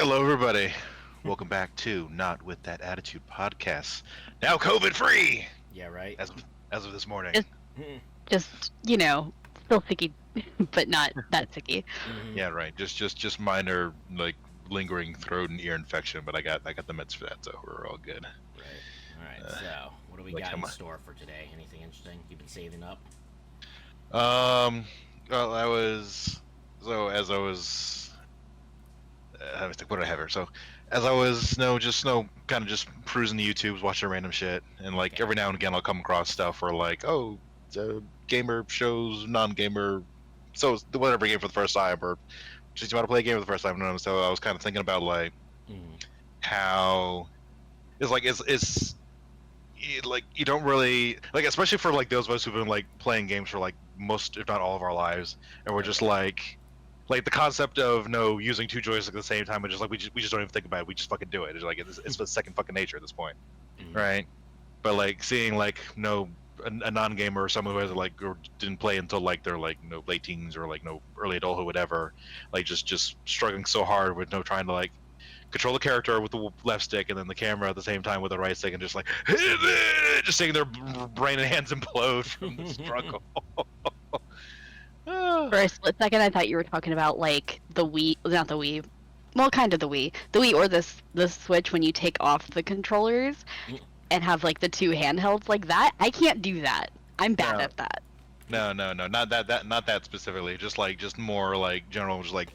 Hello, everybody. Welcome back to Not With That Attitude podcast. Now COVID free Yeah, right. as of this morning. Just, just still sicky, but not that sicky. Yeah, right. Just minor like lingering throat and ear infection, but I got the meds for that, so we're all good. Right. All right. So, what do we like got how in mu- store for today? Anything interesting you've been saving up? Well, I was so as I was. Let me think. What did I have here? So, as I was kind of just cruising the YouTubes, watching random shit, and like Okay. every now and again, I'll come across stuff where like, oh, gamer shows non-gamer, so it's whatever game for the first time, or just about to play a game for the first time. And so I was kind of thinking about like how like you don't really like, especially for like those of us who've been like playing games for like most, if not all, of our lives, and we're just like the concept of using two joysticks at the same time, and just like we just don't even think about it. We just fucking do it. It's like it's the second fucking nature at this point, right? But like seeing like a non-gamer or someone who has like or didn't play until like they're like late teens or like early adulthood, whatever, like just struggling so hard with trying to like control the character with the left stick and then the camera at the same time with the right stick, and just like just seeing their brain and hands implode from the struggle. For a split second, I thought you were talking about like the Wii, not the Wii. Well, kind of the Wii or the Switch when you take off the controllers and have like the two handhelds like that. I can't do that. I'm bad at that. No, not that specifically. Just more like general, just like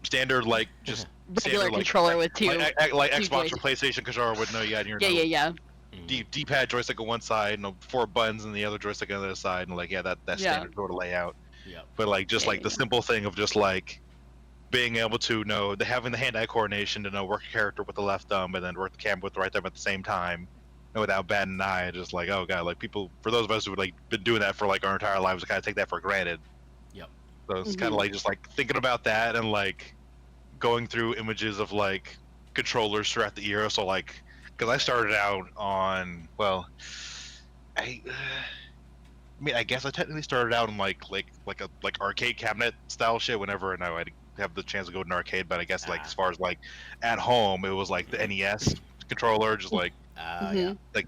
standard, like just Regular standard, controller with two. like two Xbox or joysticks. PlayStation controller with you got your Yeah. D-pad joystick on one side, 4 buttons, and the other joystick on the other side, and like that's standard sort of layout. Yeah. But like just like the simple thing of just like being able to having the hand-eye coordination to work a character with the left thumb and then work the camera with the right thumb at the same time, and without batting an eye, just like, oh god, like people, for those of us who have like been doing that for like our entire lives, we kind of take that for granted. Yep. So it's kind of like just like thinking about that and like going through images of like controllers throughout the year. So like, because I started out on I mean, I guess I technically started out in like arcade cabinet style shit. Whenever I'd have the chance to go to an arcade, but I guess like as far as like at home, it was like the NES controller, just like Yeah. like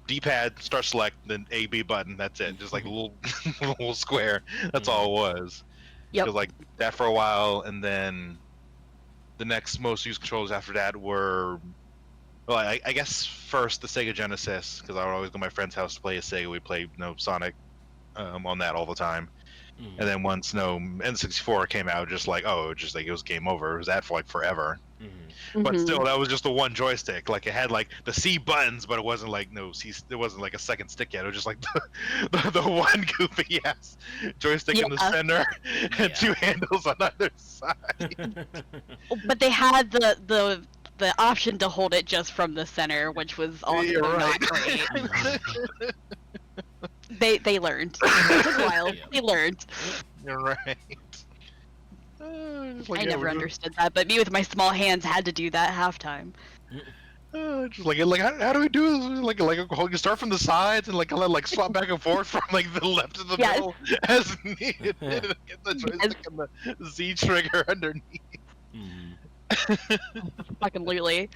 D-pad, start select, then A B button. That's it. Just like a little little square. That's all it was. Yep. It was like that for a while, and then the next most used controllers after that were, well, I guess first the Sega Genesis, because I would always go to my friend's house to play a Sega. We'd play Sonic on that all the time. And then once N64 came out, just like it was game over. It was that for like forever. But still, that was just the one joystick. Like it had like the C buttons, but it wasn't like C. It wasn't like a second stick yet. It was just like the one goofy ass joystick in the center and two handles on either side. But they had the option to hold it just from the center, which was also not great. They learned. It took a while. They learned. You're right. I never understood that, but me with my small hands had to do that halftime. Just like how do we do this? Like you start from the sides and kind of swap back and forth from like the left to the middle as needed. And get the joystick and the Z trigger underneath. Fucking literally.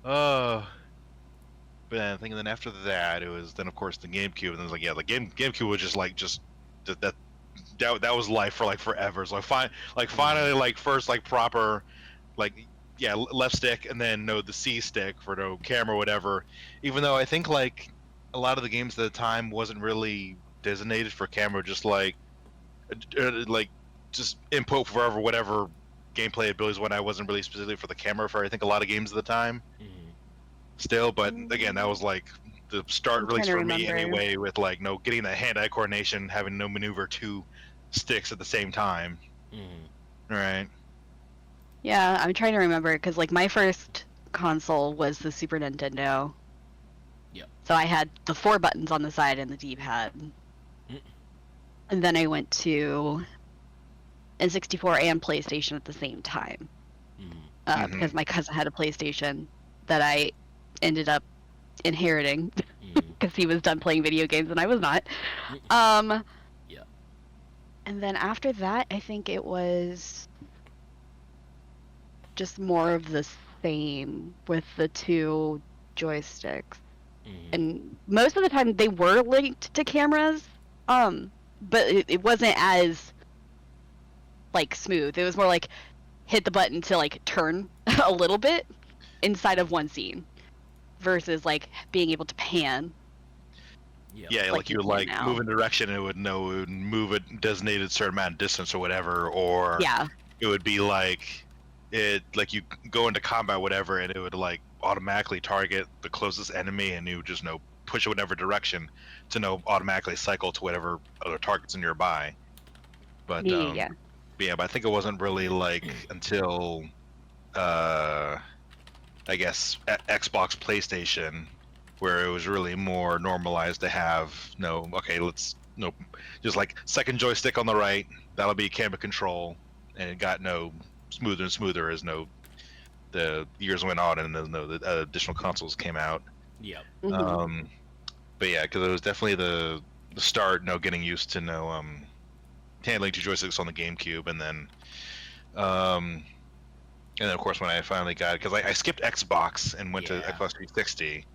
But then I think then after that it was then of course the GameCube, and then it was like the GameCube was just that was life for like forever. So finally first proper left stick, and then the C stick for camera, whatever. Even though I think like a lot of the games at the time wasn't really designated for camera, just just input for whatever gameplay abilities. When I wasn't really specifically for the camera for I think a lot of games at the time. Still, but again, that was like the start release for me anyway, with getting that hand-eye coordination, having no maneuver two sticks at the same time. Right. Yeah, I'm trying to remember because like my first console was the Super Nintendo. Yep. So I had the 4 buttons on the side and the D-pad. And then I went to N64 and PlayStation at the same time. Because my cousin had a PlayStation that I ended up inheriting because he was done playing video games and I was not. And then after that, I think it was just more of the same with the two joysticks. And most of the time they were linked to cameras, but it wasn't as like smooth. It was more like hit the button to like turn a little bit inside of one scene versus like being able to pan. Yeah, like you would like move in direction and it would know it would move a designated certain amount of distance or whatever, or it would be like you go into combat or whatever and it would like automatically target the closest enemy and you would just know push it whatever direction to know automatically cycle to whatever other targets nearby. But but I think it wasn't really like until I guess Xbox, PlayStation, where it was really more normalized to have just like second joystick on the right, that'll be camera control, and it got smoother and smoother as the years went on and the additional consoles came out. Yep. But yeah, because it was definitely the start, getting used to handling two joysticks on the GameCube, and then of course when I finally got it, because I skipped Xbox and went to Xbox 360.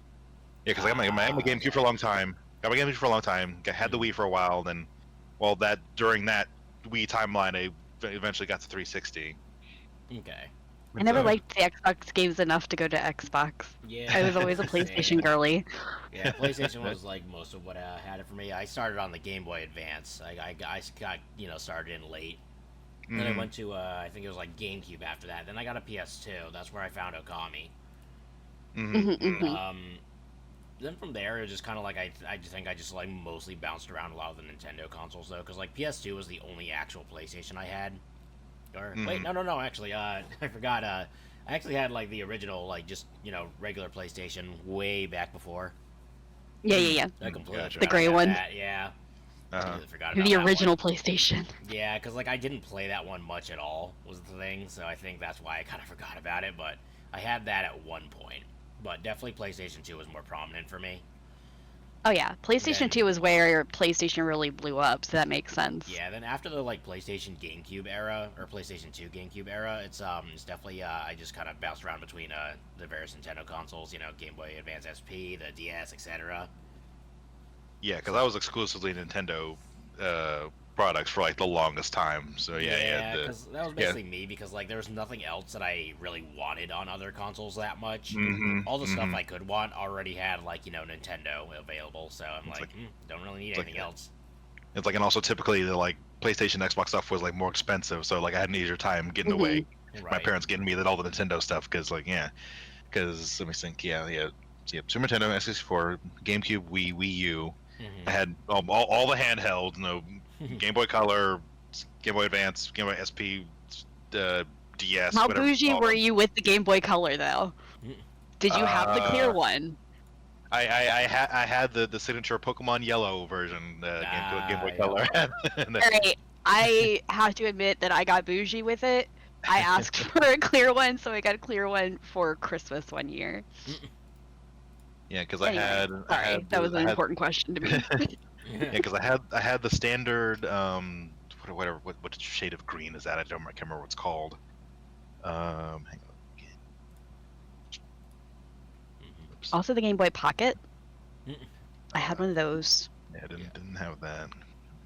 Yeah, because I had my GameCube for a long time. Had the Wii for a while. Then, during that Wii timeline, I eventually got to 360. Okay. I never liked the Xbox games enough to go to Xbox. Yeah. I was always a PlayStation girly. Yeah, PlayStation was like most of what had it for me. I started on the Game Boy Advance. I got started in late. Then I went to I think it was like GameCube after that. Then I got a PS2. That's where I found Okami. Then from there, it was just kind of like I think I just like mostly bounced around a lot of the Nintendo consoles though, because like PS2 was the only actual PlayStation I had. Or wait, no, actually, I forgot. I actually had like the original, like just regular PlayStation way back before. Yeah. I completely the gray one. that, yeah. I forgot about the original one. PlayStation. Yeah, because like I didn't play that one much at all was the thing, so I think that's why I kind of forgot about it. But I had that at one point. But definitely PlayStation 2 was more prominent for me. Oh yeah, PlayStation 2 was where PlayStation really blew up, so that makes sense. Yeah, then after the like PlayStation GameCube era or PlayStation 2 GameCube era, it's definitely I just kind of bounced around between the various Nintendo consoles, Game Boy Advance SP, the DS, etc. Yeah, because I was exclusively Nintendo products for like the longest time. So yeah, because that was basically me. Because like there was nothing else that I really wanted on other consoles that much. All the stuff I could want already had like Nintendo available. So I'm like don't really need anything else. It's like, and also typically the like PlayStation, Xbox stuff was like more expensive. So like I had an easier time getting away. Right. My parents getting me all the Nintendo stuff because let me think. Super Nintendo, N64, GameCube, Wii U. I had all the handhelds, Game Boy Color, Game Boy Advance, Game Boy SP, DS. How bougie were you with the Game Boy Color though? Did you have the clear one? I had the signature Pokemon Yellow version, Game Boy Color. Alright, I have to admit that I got bougie with it. I asked for a clear one, so I got a clear one for Christmas one year. Yeah, because that was an important question to me. Yeah, because I had the standard what shade of green is that? I can't remember what it's called. Hang on. Also, the Game Boy Pocket. I had one of those. Yeah, I didn't have that.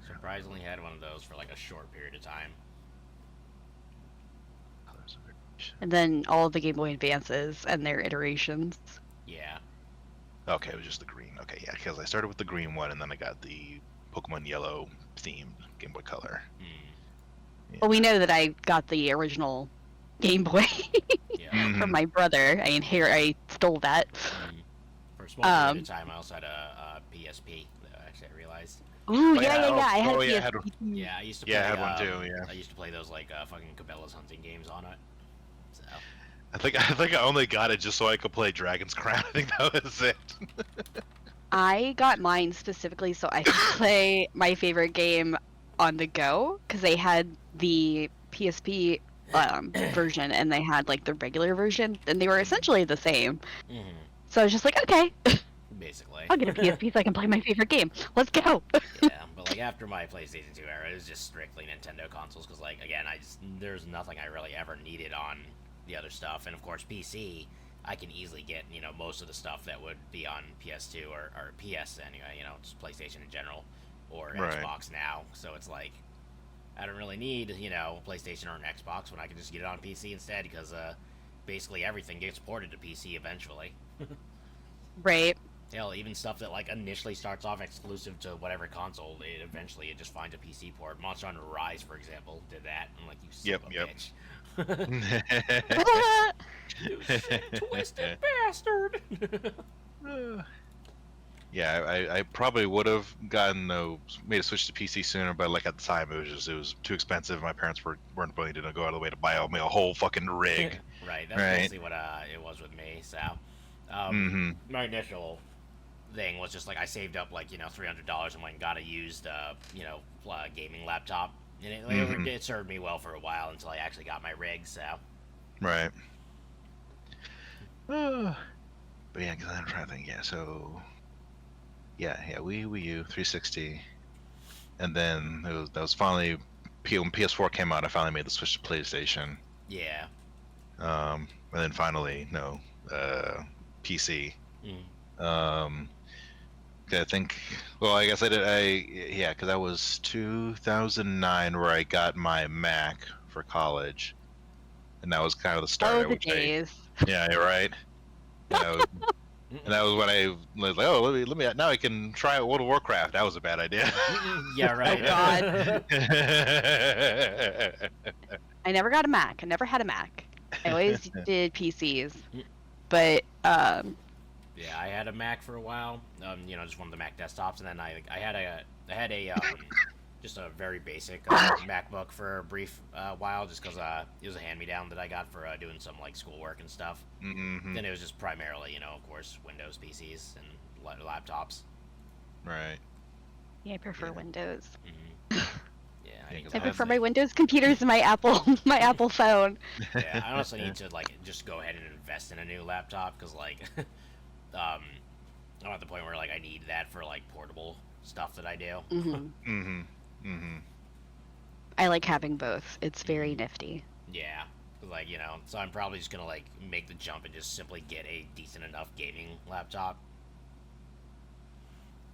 Surprisingly, had one of those for like a short period of time. And then all of the Game Boy Advances and their iterations. Yeah. Okay, it was just the green. Okay, yeah, because I started with the green one, and then I got the Pokemon Yellow themed Game Boy Color. Yeah. Well, we know that I got the original Game Boy from my brother. I stole that. For a small period of time, I also had a PSP. Actually, I realized. Ooh, I had a PSP. Yeah, I used to play. Yeah, I had one too. Yeah. I used to play those like fucking Cabela's hunting games on it. So. I think I only got it just so I could play Dragon's Crown. I think that was it. I got mine specifically so I could play my favorite game on the go, because they had the PSP version and they had like the regular version, and they were essentially the same. So I was just like, okay, basically, I'll get a PSP so I can play my favorite game. Let's go. Yeah, but like after my PlayStation 2 era, it was just strictly Nintendo consoles, because like again, there's nothing I really ever needed on the other stuff. And of course, PC, I can easily get most of the stuff that would be on PS2 or PS anyway. Just PlayStation in general, or Right. Xbox now. So it's like I don't really need a PlayStation or an Xbox when I can just get it on PC instead, because basically everything gets ported to PC eventually. Right. Hell, even stuff that like initially starts off exclusive to whatever console, it just finds a PC port. Monster Hunter Rise, for example, did that. I'm like, you son of a bitch. You sick, twisted bastard. Yeah, I probably would have made a switch to PC sooner, but like at the time it was too expensive. My parents weren't willing to go out of the way to buy me a whole fucking rig. Right, that's basically what it was with me. So, my initial thing was just like I saved up like $300 and went and got a used gaming laptop, and it served me well for a while until I actually got my rig. So, right. But yeah, because I'm trying to think. Yeah, so Wii U 360, and then that was finally when PS4 came out. I finally made the switch to PlayStation. Yeah. And then finally PC. I think. Well, I guess I did. Because that was 2009 where I got my Mac for college, and that was kind of the start. Oh, the days. Yeah, you're right. And that was when I was like, oh, let me. Now I can try out World of Warcraft. That was a bad idea. Yeah, right. Oh, God. I never got a Mac. I never had a Mac. I always did PCs, but yeah, I had a Mac for a while. Just one of the Mac desktops, and then I had a just a very basic MacBook for a brief while, just because it was a hand-me-down that I got for doing some like schoolwork and stuff. Mm-hmm. Then it was just primarily, of course, Windows PCs and laptops. Right. yeah, I prefer Windows. Yeah, I prefer my Windows computers and my Apple phone. Yeah, I also need to like just go ahead and invest in a new laptop, because like I'm at the point where like I need that for like portable stuff that I do. I like having both. It's very nifty. Yeah, like so I'm probably just gonna like make the jump and just simply get a decent enough gaming laptop,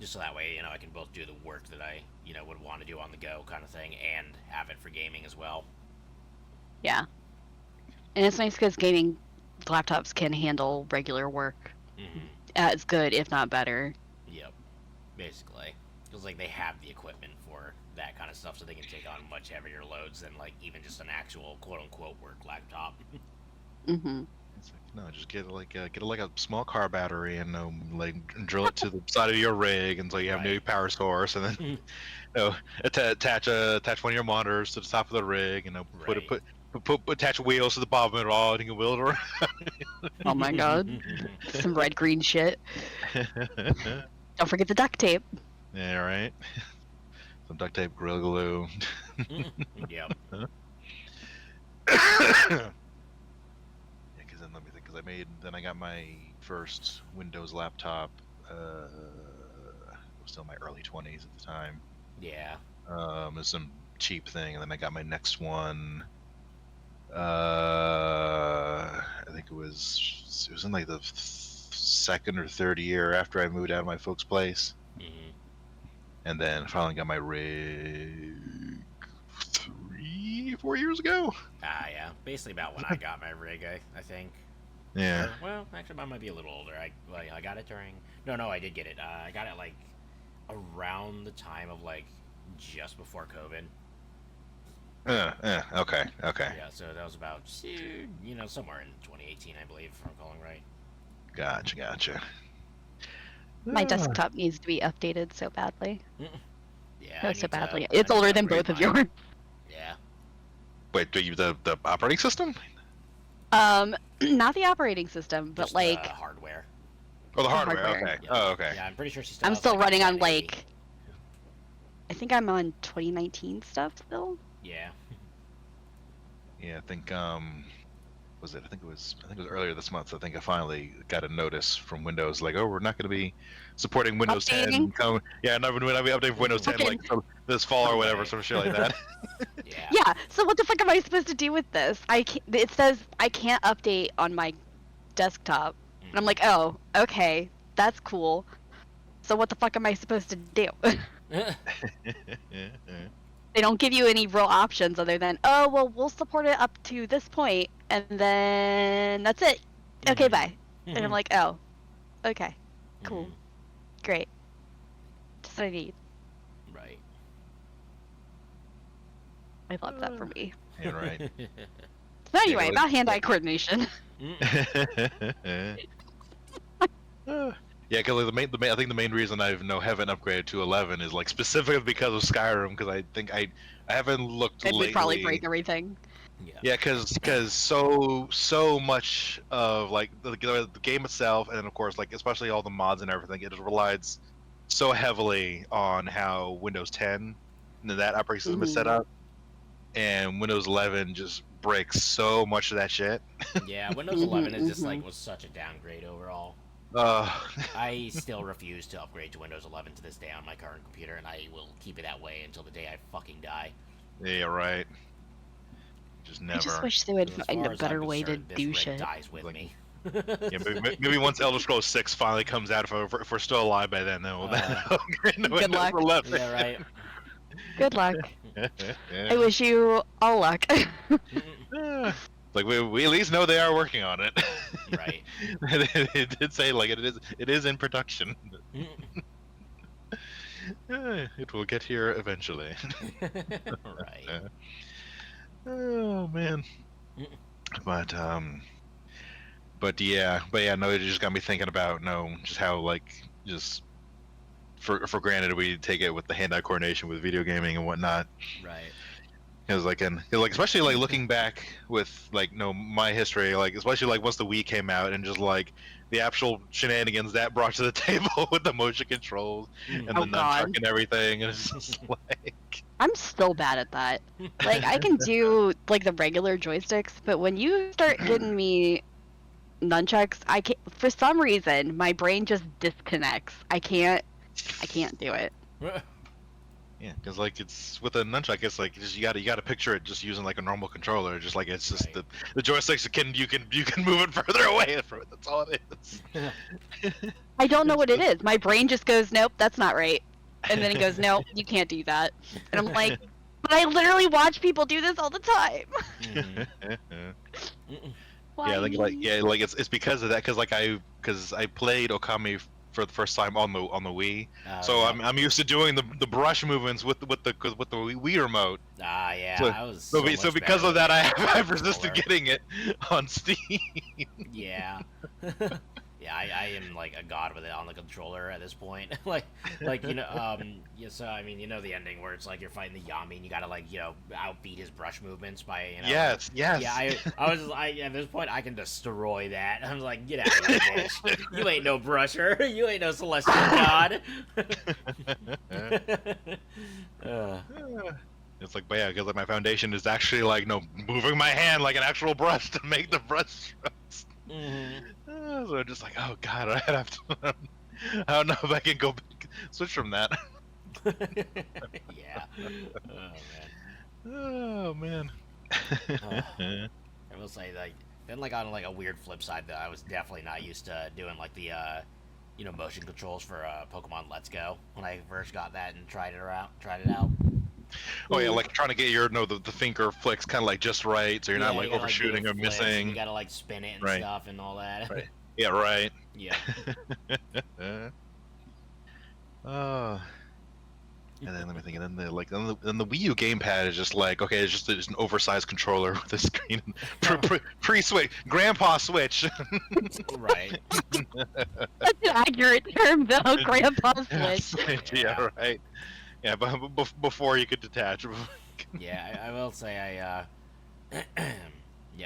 just so that way I can both do the work that I would want to do on the go kind of thing, and have it for gaming as well. Yeah, and it's nice because gaming laptops can handle regular work as good, if not better. Yep, basically, because like they have the equipment for that kind of stuff, so they can take on much heavier loads than like even just an actual quote unquote work laptop. It's like, no, just get a small car battery and like drill it to the side of your rig, and so you have no power source, and then attach one of your monitors to the top of the rig, and attach wheels to the bottom of it all, and you can wheel it around. Oh my God, some red green shit. Don't forget the duct tape. Yeah, right. Some duct tape, Gorilla Glue. Yep. Let me think, because I got my first Windows laptop. I was still in my early 20s at the time. Yeah. It was some cheap thing, and then I got my next one. I think it was in like the second or third year after I moved out of my folks' place. And then I finally got my rig 3-4 years ago. Yeah. Basically about when I got my rig, I think. Yeah. Well, actually, mine might be a little older. I got it during... No, I did get it. I got it, like, around the time of, like, just before COVID. Okay. Yeah, so that was about, somewhere in 2018, I believe, if I'm recalling right. Gotcha. My desktop needs to be updated so badly. Yeah. So badly. It's older than both of yours. Yeah. Wait, do you the operating system? Not the operating system, but just like the hardware. Oh, the hardware. hardware. Okay. Yeah. Oh, okay. Yeah, I'm pretty sure she still. I'm has, still like, running on 1080. like. I think I'm on 2019 stuff still. Yeah. Yeah, I think was it? I think it was earlier this month. I think I finally got a notice from Windows like, oh, we're not going to be supporting Windows 10. Updating? We're not going to be updating Windows 10 like this fall or whatever, Right. some shit like that. Yeah. So what the fuck am I supposed to do with this? It says I can't update on my desktop, and I'm like, oh, okay, that's cool. So what the fuck am I supposed to do? They don't give you any real options other than, oh, well, we'll support it up to this point, and then that's it. Okay, bye. And I'm like, oh, okay, cool, great. Just what I need. Right. I love that for me. Yeah, right. So anyway, about hand-eye coordination. Yeah, because like, I think the main reason I haven't upgraded to 11 is like specifically because of Skyrim. Because I think I haven't looked It lately. would probably break everything. Yeah, because so much of like the game itself, and then of course like especially all the mods and everything, it just relies so heavily on how Windows 10 and that operating system is set up, and Windows 11 just breaks so much of that shit. Yeah, Windows 11 is just like was such a downgrade overall. I still refuse to upgrade to Windows 11 to this day on my current computer, and I will keep it that way until the day I fucking die. Yeah, right. Just never. I just wish they would find a better way to do shit. Dies with me. Yeah, maybe once Elder Scrolls 6 finally comes out, if we're still alive by then we'll upgrade to good luck. 11. Yeah, right. Good luck. I wish you all luck. Like we at least know they are working on it. Right. It did say like it is in production. It will get here eventually. Right. Oh man. But yeah, no, it just got me thinking about just how like just for granted we take it with the hand-eye coordination with video gaming and whatnot. Right. Because like especially like looking back with like my history, like especially like once the Wii came out and just like the actual shenanigans that brought to the table with the motion controls and the nunchuck and everything, and it's just like I'm still bad at that. Like I can do like the regular joysticks, but when you start getting me nunchucks, I can't. For some reason, my brain just disconnects. I can't do it. Yeah, because like it's with a nunchuck, it's like just you gotta picture it just using like a normal controller. Just like it's just the joysticks you can move it further away from it. That's all it is. I don't know what it is. My brain just goes, nope, that's not right, and then it goes, nope, you can't do that. And I'm like, but I literally watch people do this all the time. Yeah, like it's because of that. Because I played Okami for the first time on the Wii, so yeah. I'm used to doing the brush movements with the Wii remote. Yeah, so because of that, I've resisted getting it on Steam. Yeah. Yeah, I am like a god with it on the controller at this point. like yeah. So I mean, the ending where it's like you're fighting the Yami and you gotta outbeat his brush movements by Yes. Yeah, I was at this point I can destroy that. I was like, get out of here, bitch! You ain't no brusher. You ain't no celestial god. It's like, but yeah, because like my foundation is actually like moving my hand like an actual brush to make the brush strokes. So I'm just like, oh god, I have to. I don't know if I can go switch from that. Yeah. Oh man. I will say then on a weird flip side though, I was definitely not used to doing like the motion controls for Pokemon Let's Go when I first got that and tried it out. Oh yeah, like trying to get your the finger flicks kind of like just right, so you're not like overshooting or missing. You gotta spin it and stuff and all that. Right. Yeah, right. Yeah. And then let me think. And then the Wii U gamepad is just like, okay, it's just an oversized controller with a screen, pre-switch, grandpa switch. Right. That's an accurate term, though. Grandpa switch. Yeah, right. Yeah, but before you could detach. Yeah, I will say yeah,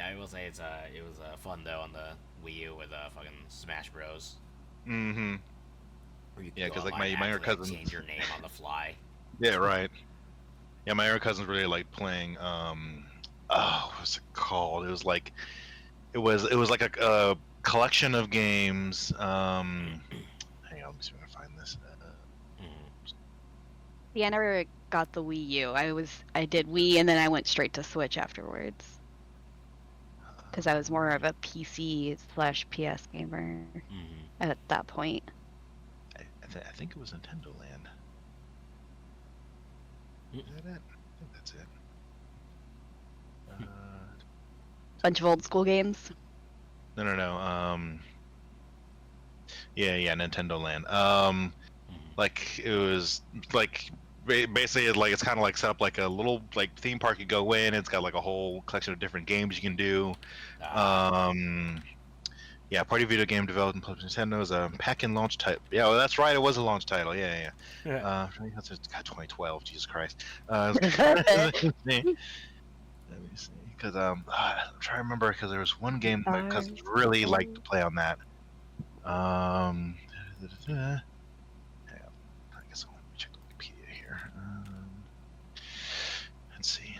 I will say it was fun though on the Wii U with fucking Smash Bros. Mm-hmm. Yeah, because like my younger cousins change your name on the fly. Yeah, right. Yeah, my younger cousins really liked playing. What was it called? It was like like a collection of games. Hang on, let me see if I can find this. See, I never got the Wii U. I did Wii, and then I went straight to Switch afterwards. Because I was more of a PC/PS gamer at that point. I think it was Nintendo Land. Is that it? I think that's it. Bunch of old school games. No. Yeah, Nintendo Land. Like it was like basically like it's kind of like set up like a little like theme park. You go in, it's got like a whole collection of different games you can do. Yeah, party video game developed and published Nintendo's pack-in launch title. Yeah, well, that's right. It was a launch title. Yeah. God, 2012. Jesus Christ. Let me see. Because I'm trying to remember because there was one game my cousins really liked to play on that. I guess I'll check the Wikipedia here. Let's see.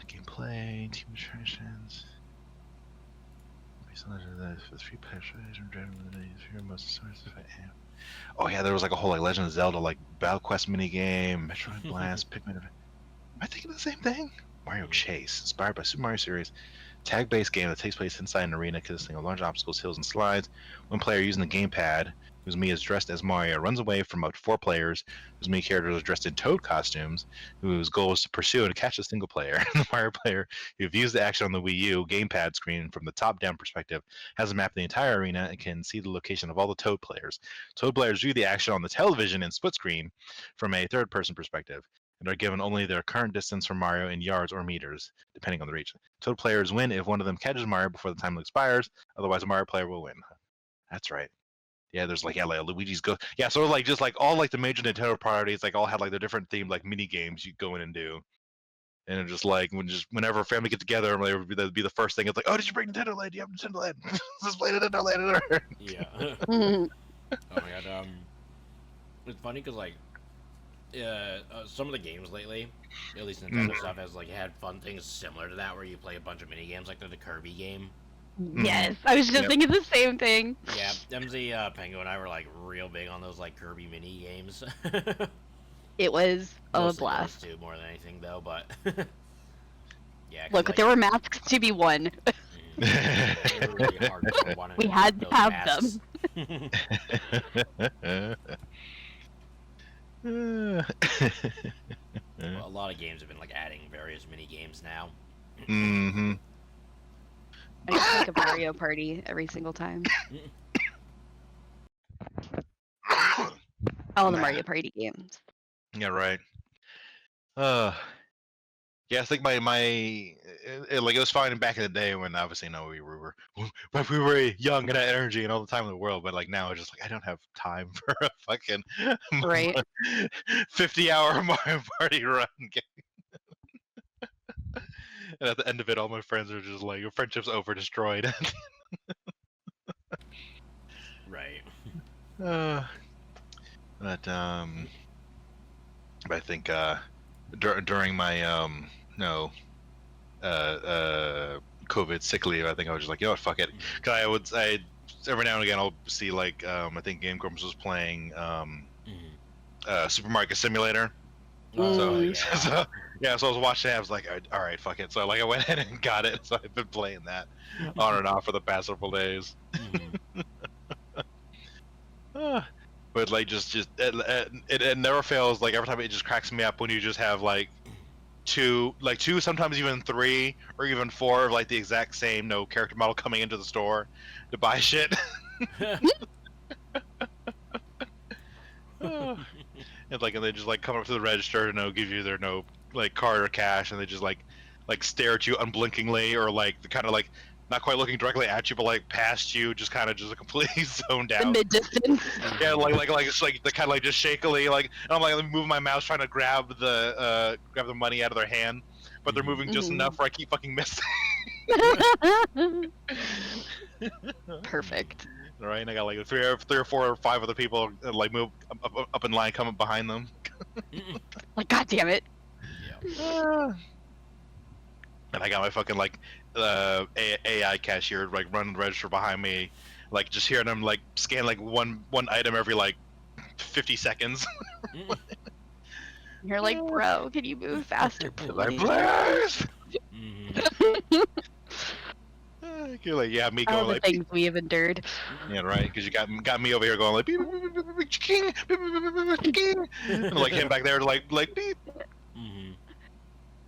Gameplay, team attractions. For 3 players, oh yeah, there was like a whole like Legend of Zelda like Battle Quest mini game, Metroid Blast, Pikmin. Am I thinking of the same thing? Mario Chase, inspired by Super Mario series, tag-based game that takes place inside an arena consisting of large obstacles, hills, and slides. One player using the gamepad, whose Mii is dressed as Mario, runs away from up to 4 players, whose Mii characters are dressed in Toad costumes, whose goal is to pursue and catch a single player. The Mario player, who views the action on the Wii U gamepad screen from the top-down perspective, has a map of the entire arena and can see the location of all the Toad players. Toad players view the action on the television in split screen from a third-person perspective, and are given only their current distance from Mario in yards or meters, depending on the region. Toad players win if one of them catches Mario before the time expires, otherwise a Mario player will win. That's right. Yeah, there's like Luigi's Go. Yeah, so like just like all like the major Nintendo priorities like all had like the different themed like mini games you go in and do. And just like whenever a family get together, that'd be the first thing. It's like, oh, did you bring Nintendo Land? Do you have Nintendo Land? Let's play Nintendo Land. Yeah. Oh my god. It's funny because like, some of the games lately, at least Nintendo stuff, has like had fun things similar to that where you play a bunch of mini games, like the Kirby game. Yes, I was just thinking the same thing. Yeah, MZ Penguin and I were like real big on those like Kirby mini games. It was a blast. Too, more than anything though, but yeah. Look, like, there were masks to be won. They were really hard to win. We had to have masks. them. Well, a lot of games have been like adding various mini games now. Mm-hmm. I just think of Mario Party every single time. All the Mario Party games. Yeah, right. Yeah, I think my like it was fine back in the day when obviously we were young and had energy and all the time in the world, but like now it's just like I don't have time for a fucking 50-hour Mario Party run game. And at the end of it, all my friends are just like, your friendship's over, destroyed. Right. But I think during my COVID sick leave, I think I was just like, you know what, fuck it. Cause I every now and again I'll see like I think Game Grumps was playing Super Mario Simulator. So I was watching it. I was like, all right, fuck it. So like I went ahead and got it. So I've been playing that on and off for the past several days. But like just it never fails. Like every time it just cracks me up when you just have like two, sometimes even 3 or even 4 of like the exact same character model coming into the store to buy shit. And they just like come up to the register and give you their like card or cash, and they just like stare at you unblinkingly, or like kind of like not quite looking directly at you, but like past you, just completely zoned out. The mid distance. Yeah, just like the kind of like just shakily and I'm like moving my mouse trying to grab the money out of their hand, but they're moving just enough where I keep fucking missing. Perfect. Right, and I got like 3 or 4 or 5 other people like move up in line, coming behind them. Like, god damn it. Yeah. And I got my fucking like AI cashier like running the register behind me, like just hearing them like scan like one item every like 50 seconds. You're like, bro, can you move faster, Like, please? please. Mhm. You're like, yeah, me All going the like, things we have endured. yeah, right, because you got me over here going like, beep, beep, beep, beep, beep, beep, king, beep, beep, beep, beep, beep, beep, king, and like him back there like beep. Mhm.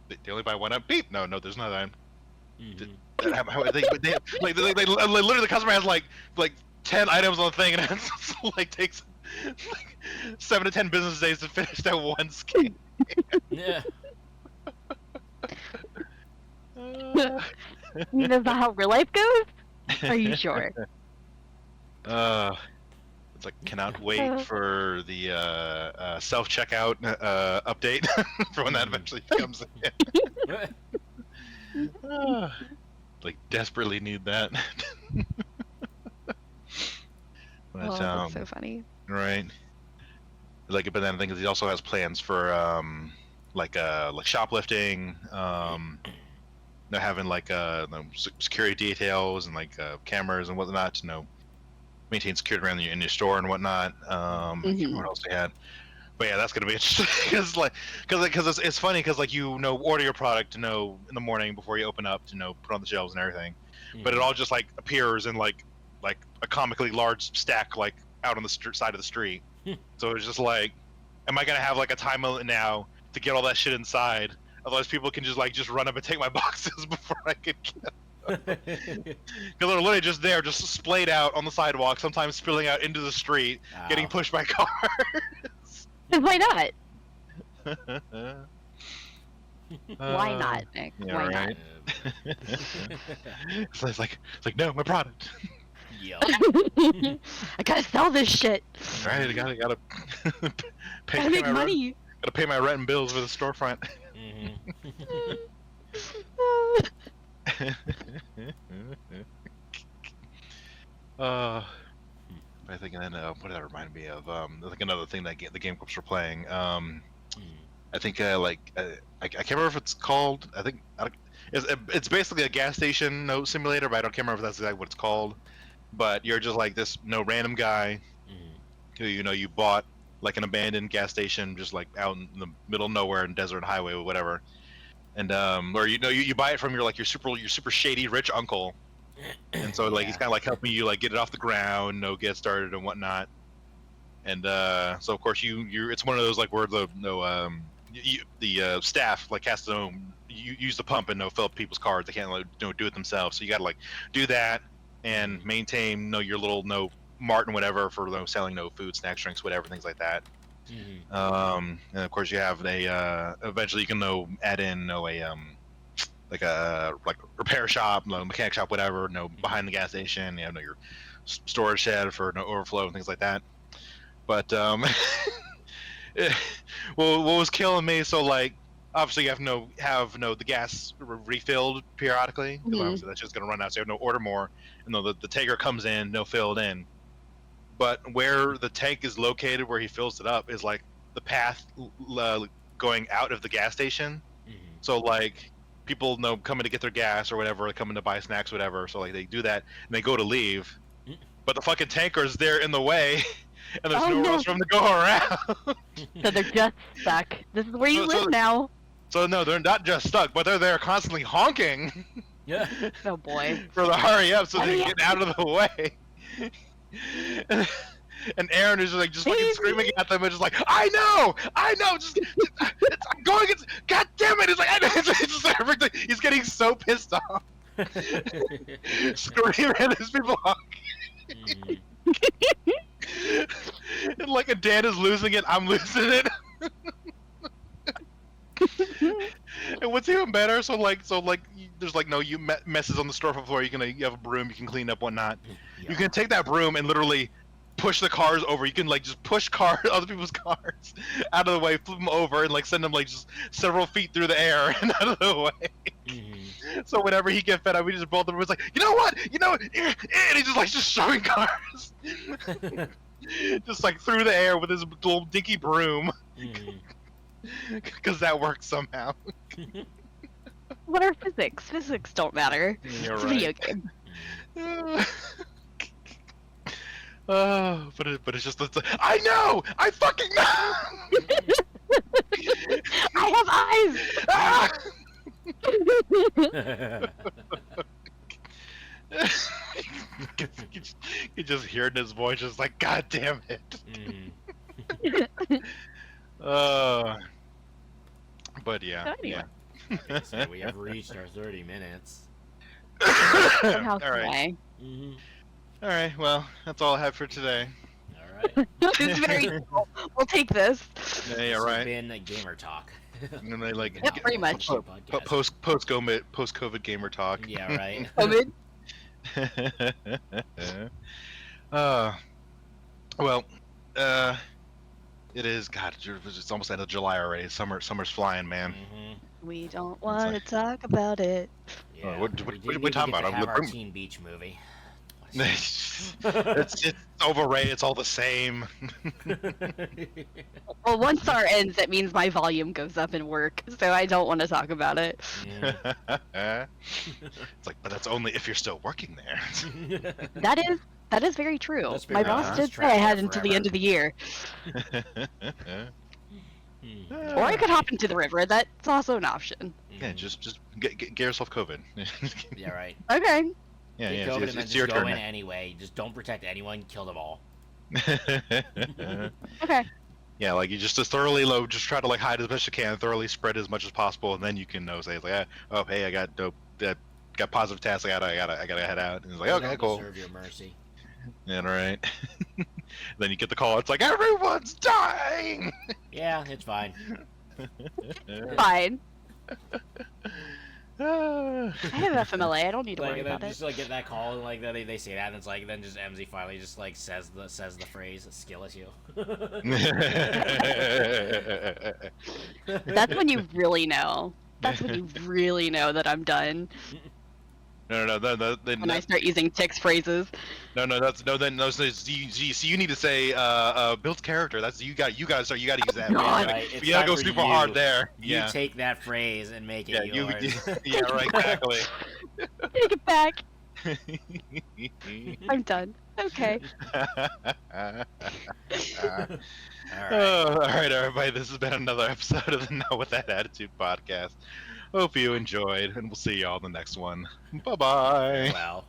They only buy one up. Beep. No, there's not that. Mhm. They literally the customer has like 10 items on the thing, and it's like takes like 7 to 10 business days to finish that one scan. Yeah. You know, is that how real life goes? Are you sure? It's like cannot wait for the self checkout update for when that eventually comes in. Like desperately need that. But Oh, that's so funny. right. Like, but then I think he also has plans for like shoplifting, they're having like security details and like cameras and whatnot to maintain security around in your store and whatnot. I can't remember what else they had, but yeah, that's gonna be interesting because it's funny because like order your product in the morning before you open up to put on the shelves and everything, but it all just like appears in like a comically large stack like out on the side of the street. So it's just like, am I gonna have like a time limit now to get all that shit inside? Otherwise, people can just run up and take my boxes before I can get them. Because they're literally just there, just splayed out on the sidewalk, sometimes spilling out into the street, getting pushed by cars. Why not? Why Uh, not, Nick? yeah, Why right. It's like no, my product. Yeah. I gotta sell this shit. Right, I gotta Gotta make my money. Rent, gotta pay my rent and bills for the storefront. I think, and then what did that remind me of? I think another thing that the game groups were playing. I think I can't remember if it's called. It's basically a gas station simulator, but I can't remember if that's exactly what it's called. But you're just like this random guy who you bought like an abandoned gas station just like out in the middle of nowhere in desert highway or whatever, and or you buy it from your super shady rich uncle, and so like he's kind of like helping you like get it off the ground, get started and whatnot, and so of course it's one of those like where the staff like has to use the pump and fill up people's cars. They can't do it themselves, so you gotta like do that and maintain your little mart and whatever for selling food, snacks, drinks, whatever, things like that. And of course you have eventually you can add in like a repair shop, mechanic shop, whatever, behind the gas station. You have your storage shed for overflow and things like that. But well, what was killing me, so like obviously you have the gas refilled periodically, because obviously that's just gonna run out, so you have no order more, and the tanker comes in, filled in. But where the tank is located, where he fills it up, is like the path going out of the gas station. So like people coming to get their gas or whatever, coming to buy snacks, whatever. So like they do that and they go to leave, but the fucking tanker's there in the way, and there's nowhere else for them to go around. So they're just stuck. This is where you live now. So no, they're not just stuck, but they're there constantly honking. Yeah. Oh boy. For the hurry up so they can get out of the way. And Aaron is just fucking screaming at them and just like, I know, just I'm going. God damn it! It's like it's just everything. He's getting so pissed off, screaming at these people honking. And Dan is losing it. I'm losing it. And what's even better? So there's messes on the store floor. You have a broom. You can clean up whatnot. Yeah. You can take that broom and literally push the cars over. You can just push other people's cars out of the way, flip them over, and send them just several feet through the air and out of the way. So whenever he gets fed up, we just both of them was like, you know what, and he just shoving cars, just through the air with his little dinky broom, because that works somehow. What are physics? Physics don't matter. You're it's a video game. But it's just I know! I fucking know! I have eyes! You just hear it in his voice, just like, God damn it. But yeah. So anyway. Okay, so we have reached our 30 minutes. How All right. All right. Well, that's all I have for today. Alright. It's very cool. We'll take this. Yeah, This has right. been a gamer talk. And then they like Yep, pretty much. post COVID gamer talk. Yeah, right. COVID. Well, it is. God, it's almost end of July already. Summer's flying, man. We don't want to talk about it. Yeah, what we talking about? have our Teen Beach movie. it's overrated. It's all the same. Well, once SAR ends, that means my volume goes up in work, so I don't want to talk about it. It's like, but that's only if you're still working there. That is very true. That's My very boss honest. did say Trapped I had there until the forever. end of the year. Or I could hop into the river. That's also an option. Yeah, just get yourself COVID. Yeah, right. Okay. Yeah, Get yeah. COVID It's and then your just go turn. in anyway. Just don't protect anyone. Kill them all. Okay. Yeah, like you just thoroughly low, just try to like hide as best you can, thoroughly spread as much as possible, and then you can say like, oh hey, I got dope, got positive tests, I gotta head out. And it's like, They okay, don't cool. deserve your mercy. Yeah, right. Then you get the call. It's like everyone's dying. Yeah, it's fine. Fine. Ah. I have FMLA. I don't need to Like, worry and then about just it. like get that call and like they say that and it's like then just MZ finally just like says the phrase skill issue. That's when you really know. That's when you really know that I'm done. No, When I start using Tick's phrases. no, so you need to say build character. That's you gotta use that. God. Right, it's You gotta time go for super you. hard there. You Yeah. take that phrase and make Yeah, it yours. yeah, right, exactly. Take it back. I'm done. Okay. Alright. All right, everybody. This has been another episode of the Not With That Attitude podcast. Hope you enjoyed, and we'll see y'all in the next one. Bye bye. Well.